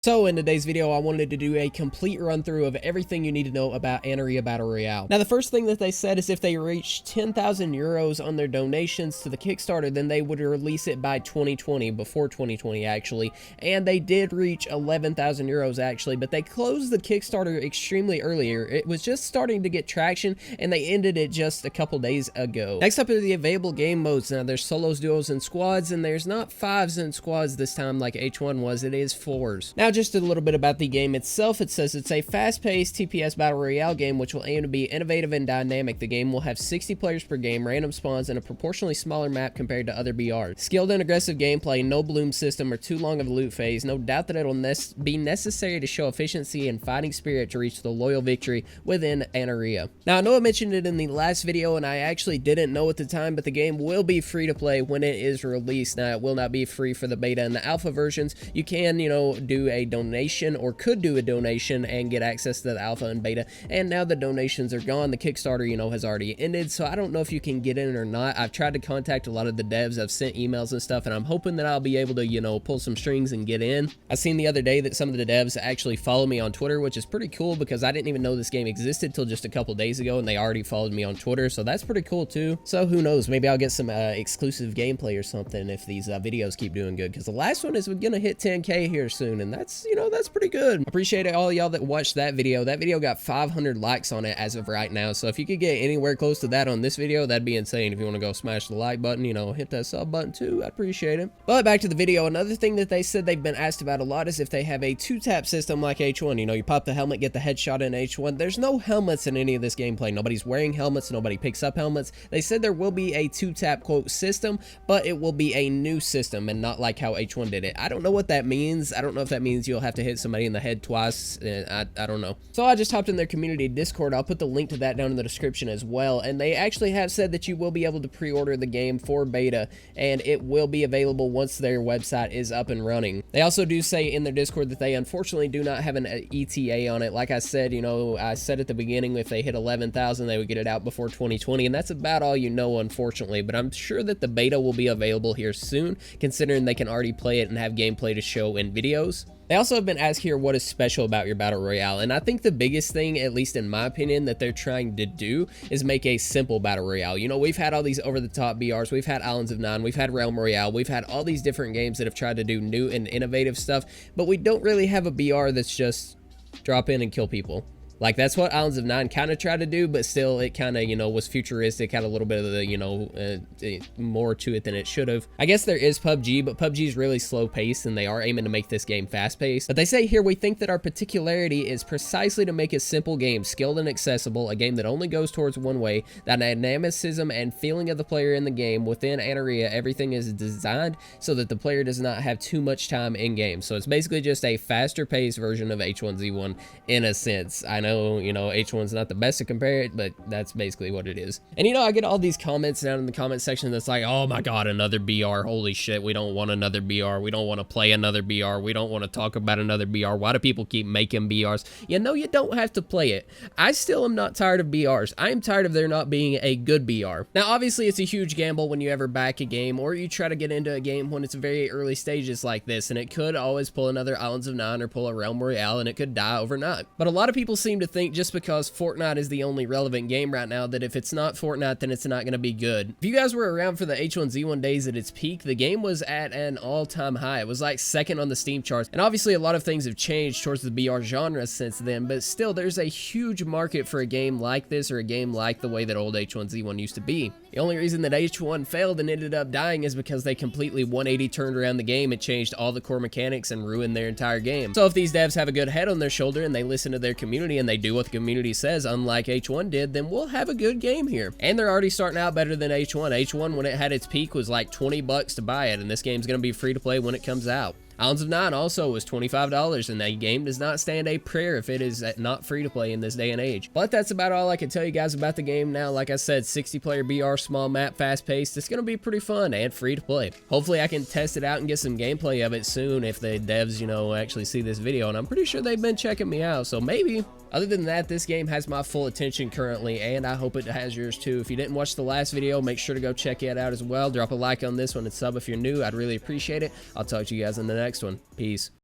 So in today's video, I wanted to do a complete run through of everything you need to know about Anarea Battle Royale. Now, the first thing that they said is if they reach 10,000 euros on their donations to the Kickstarter, then they would release it by 2020, before 2020 actually. And they did reach 11,000 euros actually, but they closed the Kickstarter extremely earlier. It was just starting to get traction and they ended it just a couple days ago. Next up are the available game modes. Now there's solos, duos, and squads, and there's not 5s and squads this time like H1 was, it is 4s. Now just a little bit about the game itself. It says it's a fast-paced TPS battle royale game which will aim to be innovative and dynamic. The game will have 60 players per game, random spawns, and a proportionally smaller map compared to other BRs. Skilled and aggressive gameplay, no bloom system or too long of a loot phase. No doubt that it'll be necessary to show efficiency and fighting spirit to reach the loyal victory within Anarea. Now I know I mentioned it in the last video and I actually didn't know at the time, but the game will be free to play when it is released. Now it will not be free for the beta and the alpha versions. You can, do a donation, or could do a donation and get access to the alpha and beta, and now the donations are gone. The Kickstarter, has already ended, so I don't know if you can get in or not. I've tried to contact a lot of the devs, I've sent emails and stuff, and I'm hoping that I'll be able to, pull some strings and get in. I seen the other day that some of the devs actually follow me on Twitter, which is pretty cool because I didn't even know this game existed till just a couple days ago, and they already followed me on Twitter, so that's pretty cool too. So who knows, maybe I'll get some exclusive gameplay or something if these videos keep doing good, because the last one is gonna hit 10K here soon, and that's, that's pretty good. Appreciate all y'all that watched that video. That video got 500 likes on it as of right now, so if you could get anywhere close to that on this video, that'd be insane. If you want to go smash the like button, hit that sub button too, I'd appreciate it. But back to the video, another thing that they said they've been asked about a lot is if they have a 2-tap system like H1. You pop the helmet, get the headshot in H1. There's no helmets in any of this gameplay. Nobody's wearing helmets, nobody picks up helmets. They said there will be a 2-tap quote system, but it will be a new system and not like how H1 did it. I don't know what that means. I don't know if that means you'll have to hit somebody in the head twice. I don't know. So I just hopped in their community Discord. I'll put the link to that down in the description as well, and they actually have said that you will be able to pre-order the game for beta, and it will be available once their website is up and running. They also do say in their Discord that they unfortunately do not have an ETA on it. Like I said, I said at the beginning if they hit 11,000 they would get it out before 2020, and that's about all unfortunately, but I'm sure that the beta will be available here soon, considering they can already play it and have gameplay to show in videos. They also have been asked here what is special about your battle royale, and I think the biggest thing, at least in my opinion, that they're trying to do is make a simple battle royale. We've had all these over-the-top BRs, we've had Islands of Nine, we've had Realm Royale, we've had all these different games that have tried to do new and innovative stuff, but we don't really have a BR that's just drop in and kill people. Like, that's what Islands of Nine kind of tried to do, but still it kind of, was futuristic, had a little bit of the, more to it than it should have. I guess there is PUBG, but PUBG is really slow paced and they are aiming to make this game fast paced. But they say here, we think that our particularity is precisely to make a simple game, skilled and accessible, a game that only goes towards one way. The dynamicism and feeling of the player in the game within Anarea, everything is designed so that the player does not have too much time in game. So it's basically just a faster paced version of H1Z1 in a sense. I know, H1's not the best to compare it, but that's basically what it is. And I get all these comments down in the comment section that's like, oh my god, another BR, holy shit, we don't want another BR, we don't want to play another BR, we don't want to talk about another BR, why do people keep making BRs? You don't have to play it. I still am not tired of BRs. I am tired of there not being a good BR. Now obviously it's a huge gamble when you ever back a game or you try to get into a game when it's very early stages like this, and it could always pull another Islands of Nine or pull a Realm Royale and it could die overnight. But a lot of people seem to think just because Fortnite is the only relevant game right now that if it's not Fortnite then it's not going to be good. If you guys were around for the H1Z1 days at its peak, the game was at an all-time high. It was like second on the Steam charts, and obviously a lot of things have changed towards the BR genre since then, but still there's a huge market for a game like this, or a game like the way that old H1Z1 used to be. The only reason that H1 failed and ended up dying is because they completely 180 turned around the game. It changed all the core mechanics and ruined their entire game. So if these devs have a good head on their shoulder and they listen to their community and they do what the community says, unlike H1 did, then we'll have a good game here. And they're already starting out better than H1. H1, when it had its peak, was like 20 bucks to buy it, and this game's going to be free to play when it comes out. Islands of Nine also was $25, and that game does not stand a prayer if it is not free to play in this day and age. But that's about all I can tell you guys about the game now. Like I said, 60-player BR, small map, fast-paced. It's going to be pretty fun and free to play. Hopefully I can test it out and get some gameplay of it soon if the devs, actually see this video, and I'm pretty sure they've been checking me out, so maybe. Other than that, this game has my full attention currently, and I hope it has yours too. If you didn't watch the last video, make sure to go check it out as well. Drop a like on this one and sub if you're new. I'd really appreciate it. I'll talk to you guys in the next one. Peace.